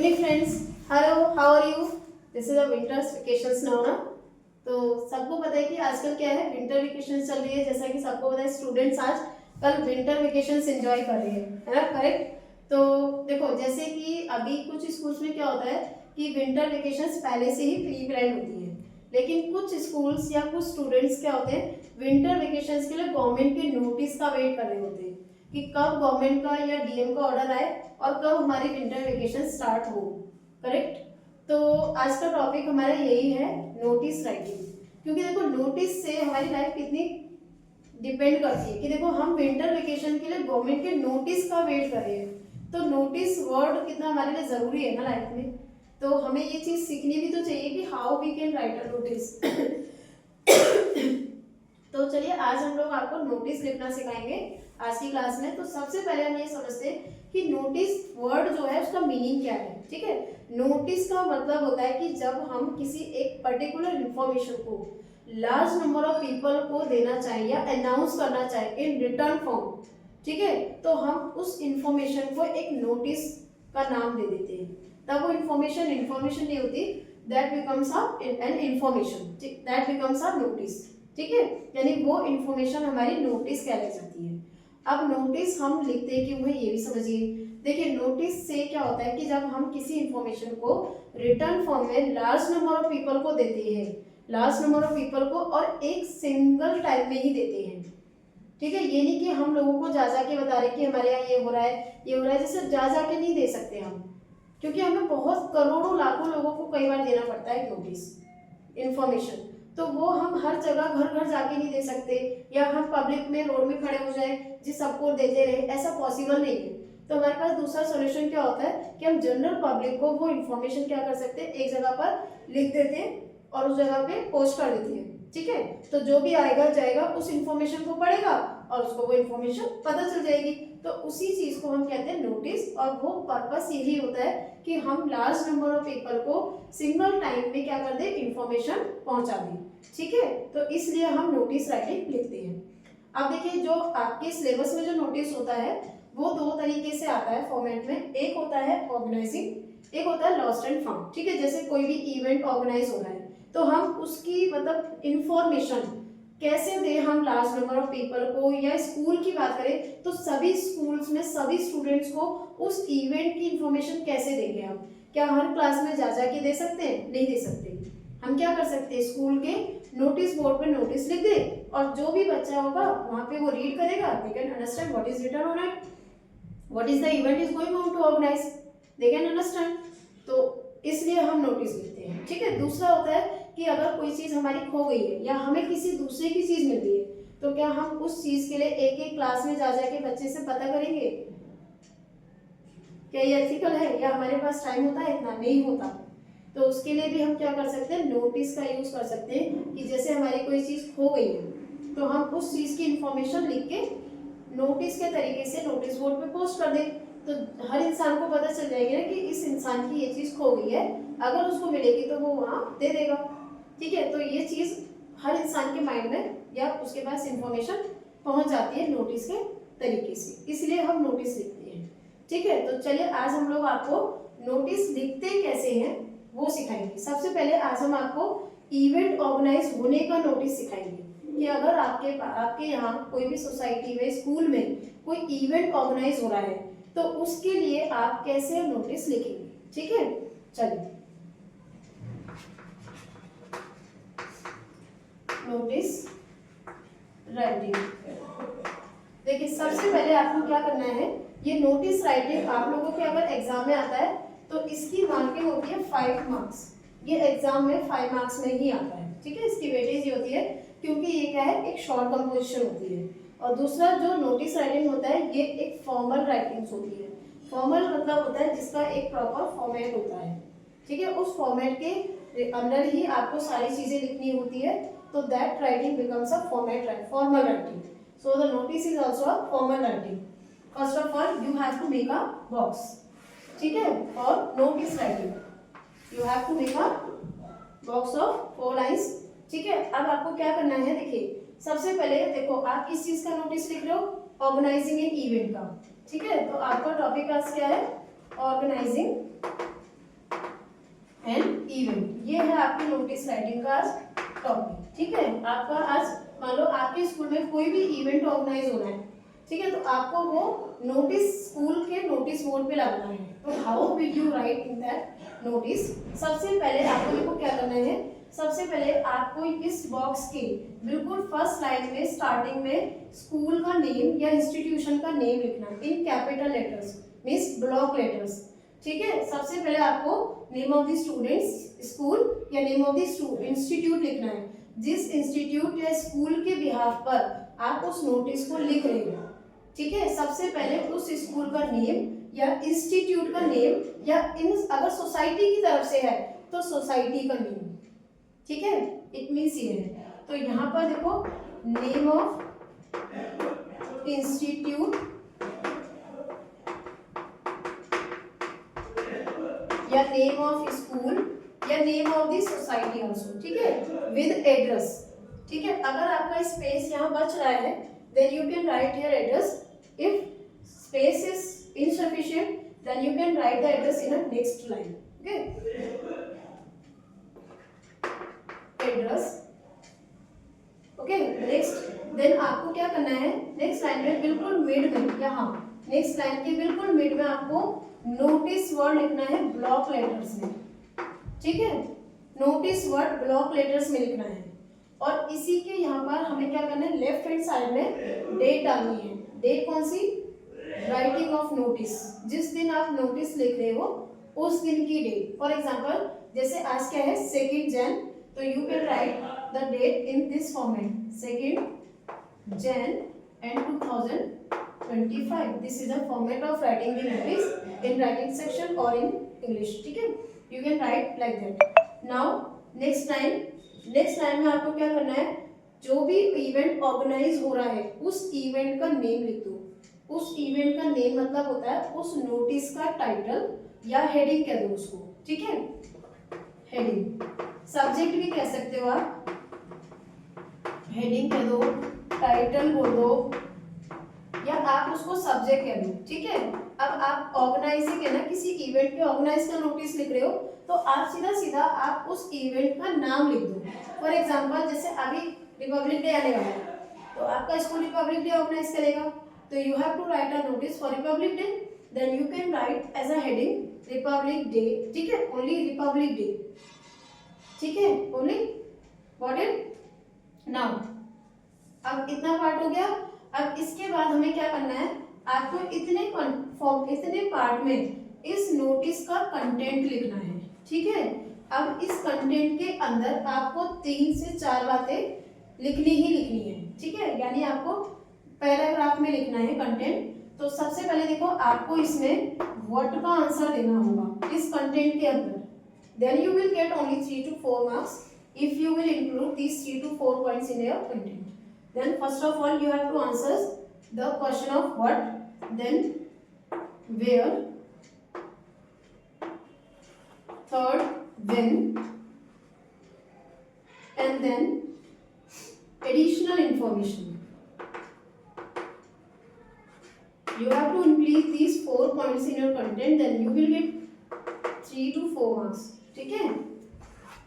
evening friends. Hello, how are you? This is a winter's vacations now ना. तो सबको पता है कि आजकल क्या है, विंटर वेकेशन चल रही है. जैसा कि सबको पता है स्टूडेंट्स आज कल विंटर वेकेशंस एंजॉय कर रहे हैं, है ना, करेक्ट. तो देखो जैसे कि अभी कुछ स्कूल्स में क्या होता है कि विंटर वेकेशंस पहले से ही प्री प्लान होती है, लेकिन कुछ स्कूल्स या कुछ स्टूडेंट्स क्या होते हैं विंटर वेकेशंस के लिए गवर्नमेंट के नोटिस का वेट कर रहे होते हैं कि कब गवर्नमेंट का या डीएम का ऑर्डर आए और कब हमारी विंटर वेकेशन स्टार्ट हो. करेक्ट. तो आज का टॉपिक हमारा यही है, नोटिस राइटिंग. क्योंकि देखो नोटिस से हमारी लाइफ कितनी डिपेंड करती है कि देखो हम विंटर वेकेशन के लिए गवर्नमेंट के नोटिस का वेट कर रहे हैं. तो नोटिस वर्ड कितना हमारे लिए जरूरी है ना लाइफ में. तो हमें ये चीज सीखनी भी तो चाहिए कि how we can write a notice. तो चलिए आज हम लोग आपको नोटिस लिखना सिखाएंगे आज की क्लास में. तो सबसे पहले हम ये समझते हैं कि नोटिस वर्ड जो है उसका मीनिंग क्या है. ठीक है, नोटिस का मतलब होता है कि जब हम किसी एक पर्टिकुलर इंफॉर्मेशन को लार्ज नंबर ऑफ पीपल को देना चाहें या अनाउंस करना चाहें इन रिटर्न फॉर्म, ठीक है, तो हम उस इंफॉर्मेशन को एक नोटिस का नाम दे देते हैं. तब वो इंफॉर्मेशन नहीं होती, that becomes an information, that becomes a notice. ठीक है, यानी वो इंफॉर्मेशन हमारी नोटिस कहलाई जाती है. अब नोटिस हम लिखते हैं क्यों है ये भी समझिए. देखिए नोटिस से क्या होता है कि जब हम किसी इंफॉर्मेशन को रिटर्न फॉर्म में लार्ज नंबर ऑफ पीपल को देते हैं, लार्ज नंबर ऑफ पीपल को, और एक सिंगल टाइम में ही देते हैं. ठीक है, ये नहीं कि हम लोगों को जा के बता रहे कि हमारे यहाँ ये हो रहा है ये हो रहा है. जैसे जा के नहीं दे सकते हम, क्योंकि हमें बहुत करोड़ों लाखों लोगों को कई बार देना पड़ता है नोटिस इंफॉर्मेशन. तो वो हम हर जगह घर घर जाके नहीं दे सकते, या हम पब्लिक में रोड में खड़े हो जाए जी सबको देते रहे, ऐसा पॉसिबल नहीं है. तो हमारे पास दूसरा सॉल्यूशन क्या होता है कि हम जनरल पब्लिक को वो इन्फॉर्मेशन क्या कर सकते हैं, एक जगह पर लिख देते हैं और उस जगह पे पोस्ट कर देते हैं. ठीक है, तो जो भी आएगा जाएगा उस इन्फॉर्मेशन को पढ़ेगा और उसको वो इन्फॉर्मेशन पता चल जाएगी. तो उसी चीज को हम कहते हैं नोटिस. और वो पर्पस यही होता है कि हम लार्ज नंबर ऑफ पीपल को सिंगल टाइम में क्या कर दे, इन्फॉर्मेशन पहुंचा दें. ठीक है, तो इसलिए हम नोटिस राइटिंग लिखते हैं. अब देखिए जो आपके सिलेबस में जो नोटिस होता है वो दो तरीके से आता है फॉर्मेट में. एक होता है ऑर्गेनाइजिंग, एक होता है लॉस्ट एंड फाउंड. ठीक है, जैसे कोई भी इवेंट ऑर्गेनाइज हो रहा है तो हम उसकी मतलब इंफॉर्मेशन कैसे दें हम लार्ज नंबर ऑफ पीपल को. या स्कूल की बात करें तो सभी स्कूल्स में सभी स्टूडेंट्स को उस इवेंट की इंफॉर्मेशन कैसे देंगे हम. क्या हर क्लास में जा के दे सकते हैं? नहीं दे सकते. हम क्या कर सकते हैं, स्कूल के नोटिस बोर्ड पे नोटिस लिख दे और जो भी बच्चा होगा वहां पे वो रीड करेगा, they can understand what is written on it, what is the event is going on to organise, they can understand. तो इसलिए हम नोटिस लिखते हैं. ठीक है, दूसरा होता है कि अगर कोई चीज हमारी खो गई है या हमें किसी दूसरे की चीज मिल गई है तो क्या हम उस चीज के लिए एक एक क्लास में जा के बच्चे से पता करेंगे? क्या ये एथिकल है? या हमारे पास टाइम होता है? इतना नहीं होता. तो उसके लिए भी हम क्या कर सकते हैं, नोटिस का यूज कर सकते हैं. कि जैसे हमारी कोई चीज खो गई है तो हम उस चीज की इंफॉर्मेशन लिख के नोटिस के तरीके से नोटिस बोर्ड पे पोस्ट कर दें. तो हर इंसान को पता चल जाएगा ना कि इस इंसान की ये चीज खो गई है, अगर उसको मिलेगी तो वो वहां दे देगा. ठीक है, तो ये चीज हर इंसान के माइंड में या उसके पास इंफॉर्मेशन पहुंच जाती है नोटिस के तरीके से, इसलिए हम नोटिस लिखते हैं. ठीक है, तो चलिए आज हम लोग आपको नोटिस लिखते कैसे हैं वो सिखाएंगे. सबसे पहले आज हम आपको इवेंट ऑर्गेनाइज होने का नोटिस सिखाएंगे कि अगर आपके यहाँ कोई भी सोसाइटी में, स्कूल में कोई इवेंट ऑर्गेनाइज हो रहा है तो उसके लिए आप कैसे नोटिस लिखेंगे. ठीक है, चलिए नोटिस राइटिंग. देखिए सबसे पहले आपको क्या करना है, ये नोटिस राइटिंग आप लोगों के अगर एग्जाम में आता है तो इसकी मार्किंग होती है 5 मार्क्स. ये एग्जाम में 5 मार्क्स में ही आता है. ठीक है, इसकी वेटेज ये होती है क्योंकि ये क्या है, एक शॉर्ट कंपोजिशन होती है. और दूसरा जो नोटिस राइटिंग होता है ये एक फॉर्मल राइटिंग होती है. फॉर्मल मतलब होता है जिसका एक प्रॉपर फॉर्मेट होता है. ठीक है, उस फॉर्मेट के अंदर ही आपको सारी चीजें लिखनी होती है. तो that writing becomes a formal writing. So the notice is also a formal writing. First of all you have to make a box. ठीक है, और notice writing you have to make a box of 4 lines. ठीक है, अब आपको क्या करना है, देखिए सबसे पहले देखो आप किस चीज का नोटिस लिख रहे हो, ऑर्गेनाइजिंग एन इवेंट का. ठीक है, तो आपका टॉपिक आज क्या है, ऑर्गेनाइजिंग आपकी नोटिस राइटिंग का आज टॉपिक। ठीक है, आपका आज मान लो आपके स्कूल में कोई भी इवेंट ऑर्गेनाइज होना है, ठीक है, तो आपको वो नोटिस स्कूल के नोटिस बोर्ड पे लगाना है। तो how will you right in that notice? सबसे पहले आपको देखो क्या करना है, सबसे पहले आपको इस बॉक्स के बिल्कुल फर्स्ट लाइन में स्टार्टिंग में स्कूल का नेम या इंस्टीट्यूशन का नेम लिखना है in capital letters, means block letters. ठीक है, सबसे पहले आपको name of the students school या नेम ऑफ द इंस्टीट्यूट लिखना है। जिस इंस्टीट्यूट या स्कूल के बिहाफ पर आप उस नोटिस को लिख रहे हो, ठीक है, सबसे पहले उस स्कूल का नेम या इंस्टीट्यूट का नेम या अगर सोसाइटी की तरफ से है तो सोसाइटी का नेम। ठीक है, इट मीन्स ये है। तो यहाँ पर देखो नेम ऑफ इंस्टीट्यूट या नेम ऑफ स्कूल या name of the society also. ठीक है, विद एड्रेस। ठीक है, अगर आपका स्पेस यहाँ बच रहा है then you can write your address. If space is insufficient then you can write the address in a next line. Okay, address. Okay, next then आपको क्या करना है, नेक्स्ट लाइन में बिल्कुल मिड में, यहाँ नेक्स्ट लाइन के बिल्कुल मिड में आपको नोटिस वर्ड लिखना है ब्लॉक लेटर्स में। ठीक है, नोटिस वर्ड ब्लॉक लेटर्स में लिखना है। और इसी के यहाँ पर हमें क्या करना है, लेफ्ट हैंड साइड में डेट डालनी है। डेट कौन सी? Writing of notice. जिस दिन आप नोटिस लिख रहे हो उस दिन की डेट। फॉर एग्जाम्पल जैसे आज क्या है 2 जैन, तो you can write the date in this format 2 Jan and 2025. This is the format of writing the notice in writing section or in English. ठीक है, you can write like that. Now next line में आपको क्या करना है, जो भी event organise हो रहा है उस इवेंट का नेम लिख दो। उस इवेंट का नेम मतलब होता है उस नोटिस का टाइटल या हेडिंग कह दो उसको। ठीक है, हेडिंग। सब्जेक्ट भी कह सकते हो आप, हेडिंग कह दो, टाइटल बोल दो, या आप उसको सब्जेक्ट कह दो। ठीक है, अब आप ऑर्गेनाइजिंग है ना, किसी इवेंट के ऑर्गेनाइज का नोटिस लिख रहे हो तो आप सीधा आप उस इवेंट का नाम लिख दो। फॉर एग्जांपल जैसे अभी रिपब्लिक डे आने वाला है तो आपका स्कूल रिपब्लिक डे ऑर्गेनाइज करेगा, तो you have to write a notice for Republic Day, then you can write as a heading Republic Day. ठीक है, ओनली रिपब्लिक डे। ठीक है, ओनली गॉट इट नाउ। अब इतना पार्ट हो गया। अब इसके बाद हमें क्या करना है, आपको इतने पार्ट में इस नोटिस का कंटेंट लिखना है। ठीक है, अब इस कंटेंट के अंदर आपको 3 से 4 बातें लिखनी ही लिखनी है। ठीक है, यानी आपको पैराग्राफ में लिखना है कंटेंट। तो सबसे पहले देखो आपको इसमें व्हाट का आंसर देना होगा इस कंटेंट के अंदर। Then you will get only 3 to 4 marks if you will include these 3 to 4 points in your content. Then first of all you have to answer the question of what, then where, third when, and then additional information. You have to include these 4 points in your content, then you will get 3 to 4 marks. ठीक है,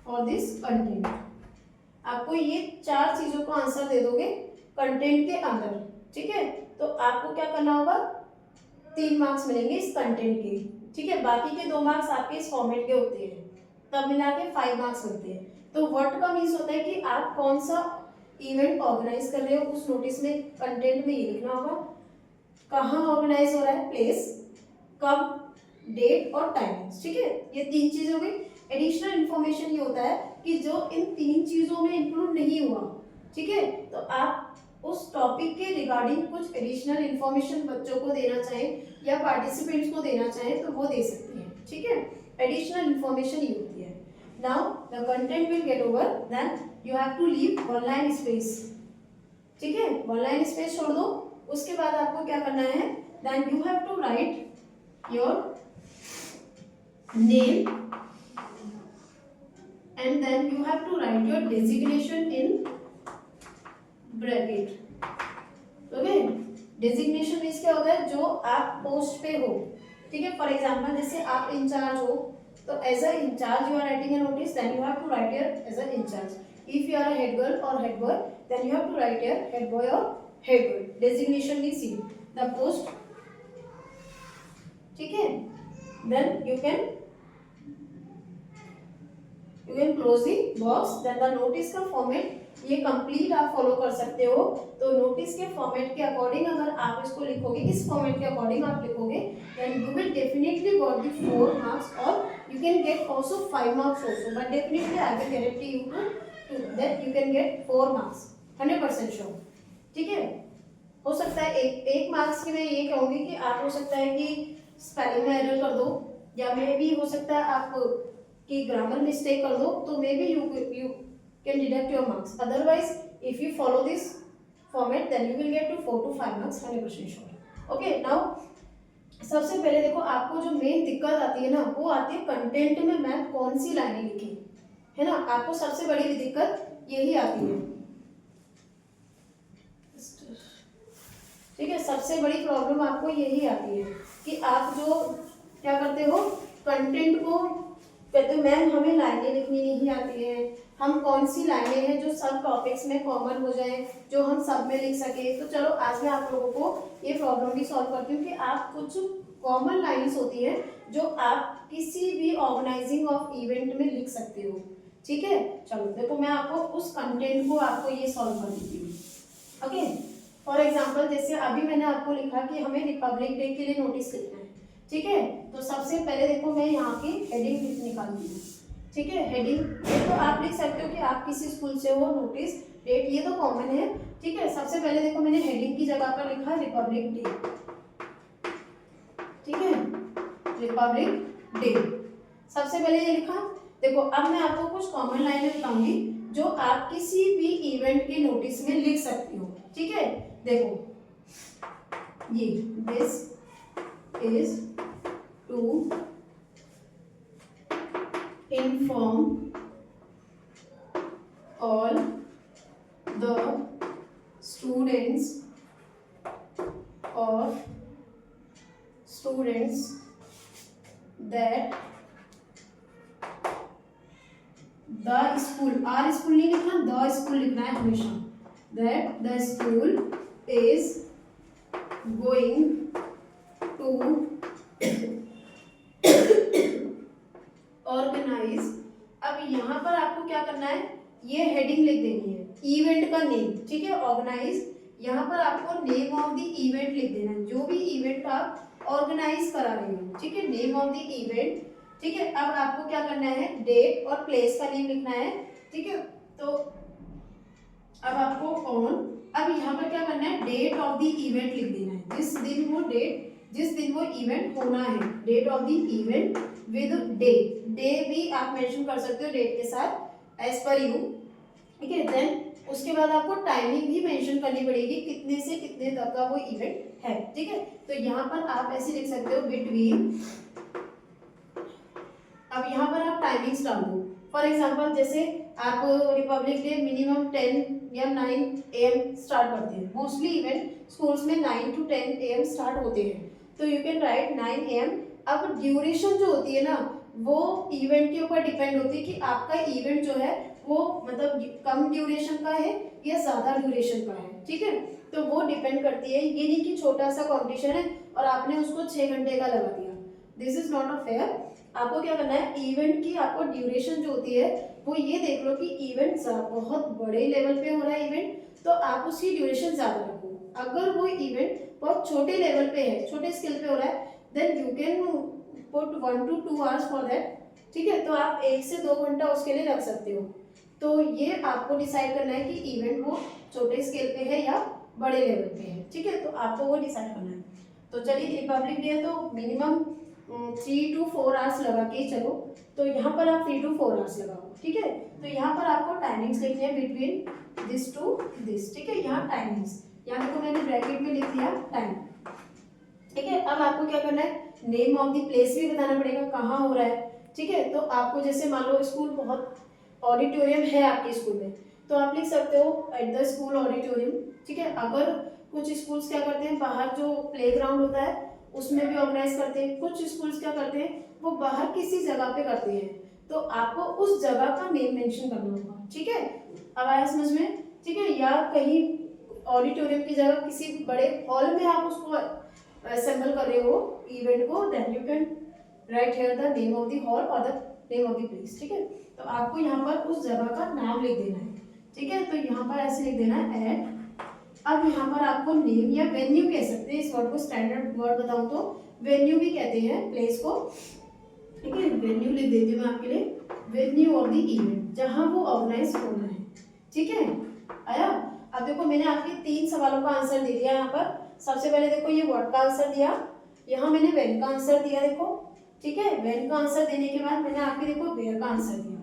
for this content. आपको ये 4 चीजों को answer दे दोगे content के अंदर। ठीक है, तो आपको क्या करना होगा, 3 मार्क्स मिलेंगे इस कंटेंट के। ठीक है, बाकी के 2 मार्क्स आपके इस फॉर्मेट के होते हैं, तब मिला के 5 मार्क्स होते हैं। तो व्हाट का मीन्स होता है कि आप कौन सा इवेंट ऑर्गेनाइज कर रहे हो, उस नोटिस में कंटेंट में ये लिखना होगा कहाँ ऑर्गेनाइज हो रहा है, प्लेस, कब, डेट और टाइमिंग्स। ठीक है, ये 3 चीज हो गई। एडिशनल इन्फॉर्मेशन ये होता है कि जो इन 3 चीजों में इंक्लूड नहीं हुआ। ठीक है, तो आप उस टॉपिक के रिगार्डिंग कुछ एडिशनल इन्फॉर्मेशन बच्चों को देना चाहें या पार्टिसिपेंट्स को देना चाहें तो वो दे सकते हैं। ठीक है, एडिशनल इन्फॉर्मेशन ये होती है। Now the content will get over, then you have to leave 1 line space. ठीक है, 1 लाइन स्पेस छोड़ दो। उसके बाद आपको क्या करना है, then you have to write your name and then you have to write your designation in bracket. Okay, designation means क्या होता है, जो आप पोस्ट पे हो। ठीक है, फॉर एग्जांपल जैसे आप इंचार्ज हो तो as a incharge you are writing a notice, then you have to write here as a incharge. If you are a head girl और head boy, then you have to write here head boy और head girl. Designation we see the post. ठीक है, then you can close the box. Then the notice का format ये complete आप follow कर सकते हो. तो नोटिस के फॉर्मेट के अकॉर्डिंग अगर आप इसको लिखोगे, इस फॉर्मेट के अकॉर्डिंग आप लिखोगे, then you will definitely got the 4 marks और you can get also 5 marks also, but definitely I will guarantee you to that you can get 4 marks 100% sure. ठीक है, हो सकता है एक मार्क्स की मैं ये कहूंगी कि आप हो सकता है कि स्पेलिंग में एरर कर दो, या मे भी हो सकता है आप की ग्रामर मिस्टेक कर दो, तो may be you can deduct your marks. Otherwise, if you follow this format, then you will get to 4 to 5 marks 100% sure. Okay, now सबसे पहले देखो आपको जो मेन दिक्कत आती है ना, वो आती है कंटेंट में मैं कौन सी लाइनें लिखी, है ना. आपको सबसे बड़ी दिक्कत यही आती है. ठीक है, सबसे बड़ी प्रॉब्लम आपको यही आती है कि आप जो क्या करते हो, कंटेंट को कहते हो मैम हमें लाइनें लिखनी नहीं आती है, हम कौन सी लाइनें हैं जो सब टॉपिक्स में कॉमन हो जाए, जो हम सब में लिख सके. तो चलो आज मैं आप लोगों को ये प्रॉब्लम भी सॉल्व करती हूँ कि आप कुछ कॉमन लाइन्स होती हैं जो आप किसी भी ऑर्गेनाइजिंग ऑफ इवेंट में लिख सकते हो. ठीक है, चलो देखो मैं आपको उस कंटेंट को आपको ये सॉल्व कर देती हूँ. ओके, फॉर एग्जाम्पल जैसे अभी मैंने आपको लिखा कि हमें रिपब्लिक डे के लिए नोटिस लिखना है. ठीक है, तो सबसे पहले देखो मैं यहाँ की हेडिंग निकालती हूँ. ठीक है, हेडिंग तो आप लिख सकते हो कि आप किसी स्कूल से हो, नोटिस, डेट, ये तो कॉमन है. ठीक है, सबसे पहले देखो मैंने हेडिंग की जगह पर लिखा रिपब्लिक डे. ठीक है, रिपब्लिक डे सबसे पहले ये लिखा. देखो अब मैं आपको कुछ कॉमन लाइनें बताऊंगी जो आप किसी भी इवेंट के नोटिस में लिख सकती हो. ठीक है, देखो ये this is to inform all the students that the school, our school नहीं लिखना, the school लिखना है हमेशा, that the school is going to organise. अब यहाँ पर आपको क्या करना है, ये हेडिंग लिख देनी है, इवेंट का नेम. ठीक है, ऑर्गेनाइज, यहाँ पर आपको नेम ऑफ द इवेंट लिख देना है, जो भी इवेंट आप ऑर्गेनाइज करा रहे हो. ठीक है, नेम ऑफ द इवेंट. ठीक है, अब आपको क्या करना है, डेट और प्लेस का नेम लिखना है. ठीक है, तो अब आपको ऑन, अब यहाँ पर क्या करना है, डेट ऑफ द इवेंट लिख देना है, जिस दिन वो डेट, जिस दिन वो इवेंट होना है, date of the event with day. Day भी आप मेंशन कर सकते हो डेट के साथ एज पर यू. ठीक है, देन उसके बाद आपको टाइमिंग भी मेंशन करनी पड़ेगी, कितने से कितने तक का वो इवेंट है. ठीक है, तो यहाँ पर आप ऐसे लिख सकते हो बिटवीन. अब यहाँ पर आप टाइमिंग्स डाल दो. फॉर एग्जाम्पल जैसे आप रिपब्लिक डे मिनिमम 10 या 9 AM स्टार्ट करते हैं. मोस्टली इवेंट स्कूल्स में 9 to 10 AM स्टार्ट होते हैं, तो यू कैन राइट 9 AM. अब ड्यूरेशन जो होती है ना, वो इवेंट के ऊपर डिपेंड होती है कि आपका इवेंट जो है वो मतलब कम ड्यूरेशन का है या ज़्यादा ड्यूरेशन का है. ठीक है, तो वो डिपेंड करती है. ये नहीं कि छोटा सा कॉम्पिटिशन है और आपने उसको 6 घंटे का लगा दिया, this is not a fair. आपको क्या करना है, इवेंट की आपको ड्यूरेशन जो होती है वो ये देख लो कि इवेंट बहुत बड़े लेवल पे हो रहा है इवेंट, तो आप उसकी ड्यूरेशन ज़्यादा रखो. अगर वो इवेंट बहुत छोटे लेवल पे है, छोटे स्केल पे हो रहा है, then you can put 1 to 2 hours for that. ठीक है, तो आप 1 से 2 घंटा उसके लिए रख सकते हो. तो ये आपको डिसाइड करना है कि इवेंट वो छोटे स्केल पे है या बड़े लेवल पे है. ठीक है, तो आपको वो डिसाइड करना है. तो चलिए रिपब्लिक डे तो मिनिमम 3 to 4 hours लगा के चलो, तो यहाँ पर आप 3 to 4 hours लगाओ. ठीक है, तो यहाँ पर आपको टाइमिंग्स लिखनी है बिटवीन दिस टू दिस. ठीक है, यहाँ टाइमिंग्स, यहाँ देखो मैंने ब्रैकेट में लिख दिया टाइम. ठीक है, अब आपको क्या करना है, नेम ऑफ द प्लेस भी बताना पड़ेगा कहाँ हो रहा है. ठीक है, तो आपको जैसे मान लो स्कूल बहुत ऑडिटोरियम है आपके स्कूल में, तो आप लिख सकते हो एट द स्कूल ऑडिटोरियम. ठीक है, अगर कुछ स्कूल्स क्या करते हैं, बाहर जो प्लेग्राउंड होता है उसमें भी ऑर्गेनाइज करते हैं। कुछ स्कूल्स क्या करते हैं, वो बाहर किसी जगह पे करते हैं, तो आपको उस जगह का नेम मेंशन करना होगा, ठीक है। अब आया समझ में, ठीक है। या कहीं ऑडिटोरियम की जगह किसी बड़े हॉल में आप उसको असेंबल कर रहे हो इवेंट को, then you can write here the name of the hall और the name of the place, ठीक है। तो आपको यहाँ पर उस जगह का नाम लिख देना है, ठीक है। तो यहाँ पर ऐसे लिख देना है एट। अब यहाँ पर आपको नेम या वेन्यू कह सकते हैं, इस वर्ड को स्टैंडर्ड वर्ड बताऊं तो वेन्यू भी कहते हैं प्लेस को, ठीक है। वेन्यू लिख देती हूँ मैं आपके लिए, वेन्यू ऑफ द इवेंट, जहाँ वो ऑर्गेनाइज होना है, ठीक है। आया। अब देखो मैंने आपके 3 सवालों का आंसर दे दिया यहाँ पर। सबसे पहले देखो ये व्हाट का आंसर दिया, यहाँ मैंने व्हेन का आंसर दिया, देखो, ठीक है। व्हेन का आंसर देने के बाद मैंने आपके देखो वेयर का आंसर दिया।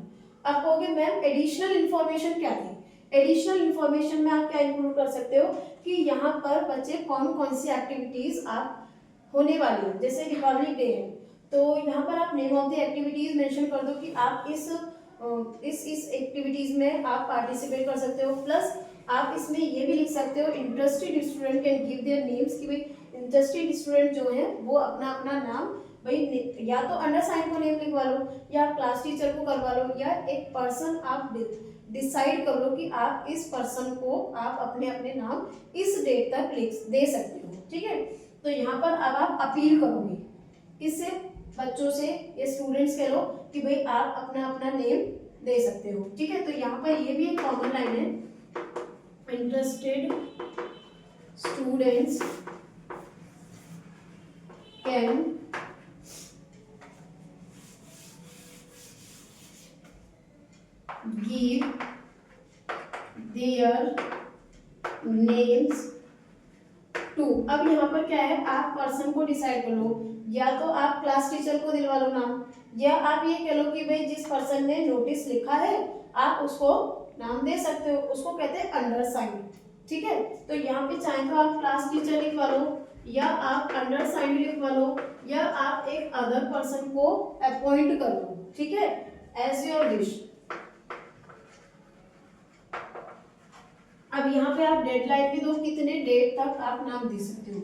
अब कहोगे मैम एडिशनल इन्फॉर्मेशन क्या थी, एडिशनल इन्फॉर्मेशन में आप क्या इंक्लूड कर सकते हो कि यहाँ पर बच्चे कौन कौन सी एक्टिविटीज आप होने वाली है, जैसे रिपब्लिक डे है तो यहाँ पर आप name of the activities mention कर दो कि आप इस एक्टिविटीज में आप पार्टिसिपेट कर सकते हो। प्लस आप इसमें ये भी लिख सकते हो interested student can give their names, कि भाई इंटरेस्टेड स्टूडेंट जो है वो अपना अपना नाम भाई या तो अंडर साइन को नेम लिखवा लो, या क्लास टीचर को करवा लो, या एक पर्सन आप डिसाइड कर लो कि आप इस पर्सन को आप अपने अपने नाम इस डेट तक लिख दे सकते हो, ठीक है। तो यहाँ पर अब आप अपील करोगे किससे, बच्चों से या स्टूडेंट्स कह लो कि भाई आप अपना अपना नेम दे सकते हो, ठीक है। तो यहाँ पर ये भी एक कॉमन लाइन है, interested students can give their names to. अब यहाँ पर क्या है, आप पर्सन को डिसाइड कर लो, या तो आप क्लास टीचर को दिलवा लो नाम, या आप ये कह लो कि भाई जिस पर्सन ने नोटिस लिखा है आप उसको नाम दे सकते हो, उसको कहते हैं अंडर साइन, ठीक है। तो यहाँ पे चाहे तो आप क्लास टीचर लिखवा लो, या आप अंडर साइन लिखवा लो, या आप एक अदर पर्सन को अपॉइंट कर लो, ठीक है, एज योर विश। अब यहाँ पे आप डेडलाइन भी दो, कितने डेट तक आप नाम दे सकते हो।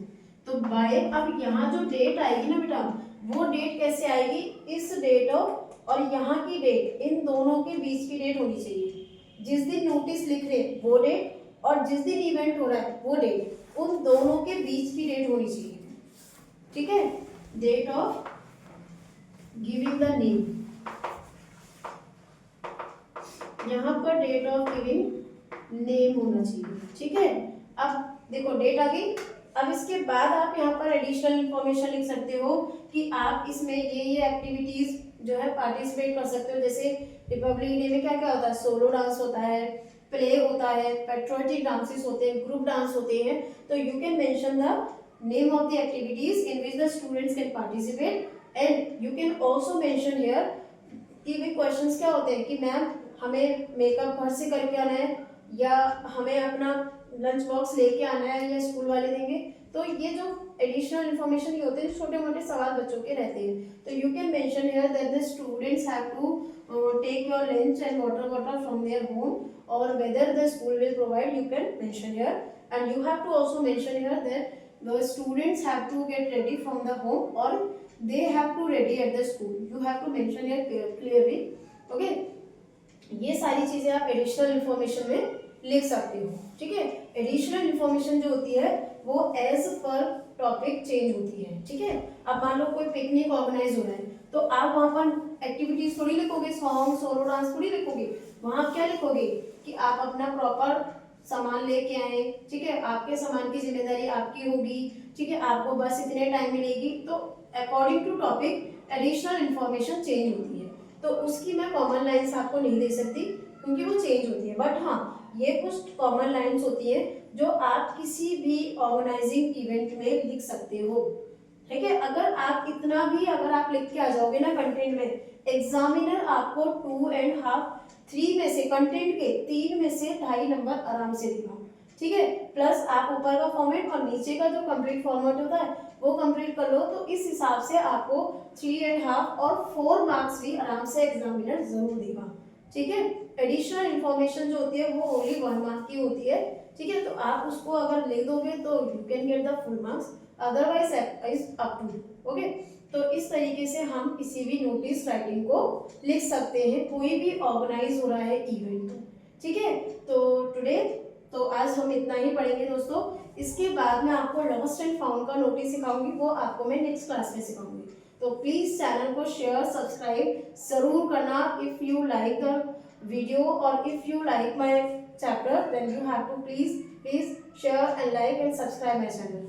तो बाय, अब यहाँ जो डेट आएगी ना बेटा, वो डेट कैसे आएगी, इस डेट और यहाँ की डेट, इन दोनों के बीच की डेट होनी चाहिए। जिस दिन नोटिस लिख रहे वो डेट, और जिस दिन इवेंट हो रहा है वो डेट, उन दोनों के बीच की डेट होनी चाहिए, ठीक है। Date of giving the name, यहाँ पर डेट ऑफ गिविंग नेम होना चाहिए, ठीक है। अब देखो डेट आ गई। अब इसके बाद आप यहाँ पर एडिशनल इंफॉर्मेशन लिख सकते हो कि आप इसमें ये एक्टिविटीज जो है पार्टिसिपेट कर सकते हो। जैसे रिपब्लिक डे में क्या क्या होता है, सोलो डांस होता है, प्ले होता है, पेट्रियोटिक डांसेस होते हैं, ग्रुप डांस होते हैं। तो you can mention the name of the activities in which the students can participate, and you can also mention here कि भी क्वेश्चंस क्या होते हैं कि मैम हमें मेकअप घर से करके आना है, या हमें अपना लंच बॉक्स लेके आना है, या स्कूल वाले देंगे। तो ये जो एडिशनल इन्फॉर्मेशन ये होते हैं, छोटे मोटे सवाल बच्चों के रहते हैं। तो you can mention here that the students have to take your lunch and water bottle from their home, और whether the school will provide, you can mention here, and you have to also mention here that the students have to get ready from the home, और they have to ready at the school, you have to mention here clearly, okay. ये सारी चीजें आप additional information में लिख सकते हो, ठीक है। एडिशनल इन्फॉर्मेशन जो होती है वो एज पर टॉपिक चेंज होती है, ठीक है। अब मान लो कोई पिकनिक ऑर्गेनाइज हो रहा है, तो आप वहाँ पर एक्टिविटीज थोड़ी लिखोगे, सॉन्ग सोलो डांस थोड़ी लिखोगे, वहाँ आप क्या लिखोगे कि आप अपना प्रॉपर सामान लेके आए, ठीक है, आपके सामान की जिम्मेदारी आपकी होगी, ठीक है, आपको बस इतने टाइम मिलेगी। तो according to topic additional information change होती है, तो उसकी मैं कॉमन लाइन्स आपको नहीं दे सकती क्योंकि वो चेंज होती है। बट हाँ, ये कुछ कॉमन लाइन्स होती है जो आप किसी भी ऑर्गेनाइजिंग इवेंट में लिख सकते हो, ठीक है। अगर आप इतना भी अगर आप लिख के आ जाओगे ना कंटेंट में, एग्जामिनर आपको 2.5 3 में से कंटेंट के 3 में से 2.5 नंबर आराम से देगा, ठीक है। प्लस आप ऊपर का फॉर्मेट और नीचे का जो कंप्लीट फॉर्मेट होता है वो कंप्लीट कर लो, तो इस हिसाब से आपको 3.5 और 4 मार्क्स भी आराम से एग्जामिनर जरूर देगा, ठीक है। एडिशनल इन्फॉर्मेशन जो होती है वो ओनली 1 मार्क की होती है, ठीक है। तो आप उसको अगर ले दोगे तो you can get the full marks, otherwise is up to. Okay, तो इस तरीके से हम किसी भी नोटिस राइटिंग को लिख सकते हैं, कोई भी ऑर्गेनाइज हो रहा है इवेंट। ठीक है, तो आज हम इतना ही पढ़ेंगे दोस्तों। इसके बाद मैं आपको लॉस्ट एंड फाउंड का नोटिस सिखाऊंगी, वो आपको मैं नेक्स्ट क्लास में सिखाऊंगी। तो प्लीज चैनल को शेयर सब्सक्राइब जरूर करना if you like the video और if you like my chapter then you have to please share and like and subscribe my channel.